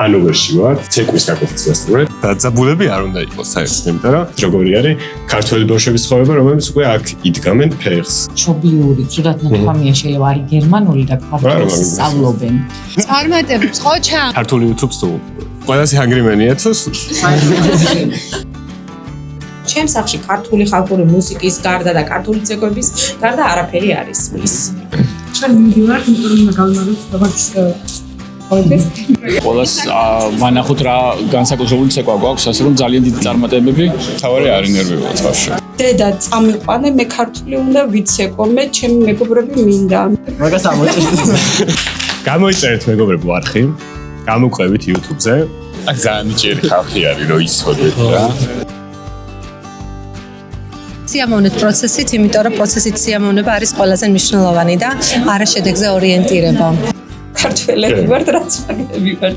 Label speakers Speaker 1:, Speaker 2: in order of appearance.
Speaker 1: ანოვერში ვარ, ცეკვის გაკვეთის დასწრებით. დაძაბულები არ უნდა იყოს საერთოდ, იმიტომ რომ როგორი არის ქართველი ბავშვების ცხოვრება, რომლებიც უკვე აქ იდგამენ ფეხს.
Speaker 2: მშობლიური, ცუდად ნათქვამია შეიძლება არის გერმანული და ქართულს სწავლობენ.
Speaker 3: წარმატებებს ხოჩა.
Speaker 1: ქართული YouTube-ს თუ ყველაზე ჰანგრიმენია თუ
Speaker 4: ჩემს სახში ქართული ხალხური მუსიკის გარდა და ქართული ცეკვების გარდა არაფერი არის ის.
Speaker 3: ჩვენ მივიდივართ, იმიტომ რომ გავიმაროთ როგორც
Speaker 5: ყველას ვანახოთ რა განსაკუთრებული ცეკვა გვაქვს, ასე რომ ძალიან დიდი წარმატებები, თავარი არ ინერვიულად ბავშვი.
Speaker 4: დედა წამიყვანე, მე ქართული უნდა ვიცეკო, მე ჩემი მეგობრები მინდა.
Speaker 5: მაგას ამოწესეთ.
Speaker 1: გამოიწერეთ მეგობრებო არხი, გამოყვებით YouTube-ზე.
Speaker 5: აქ ძალიან მიჭირი ხალხი არის, რომ ისწოდეთ რა.
Speaker 6: სიამოვნეთ პროცესით, იმიტომ რომ პროცესით სიამოვნება არის ყველაზე მნიშვნელოვანი და არა შედეგზე ორიენტირება.
Speaker 4: ქართველები ვართ, რაც მაგები ვართ.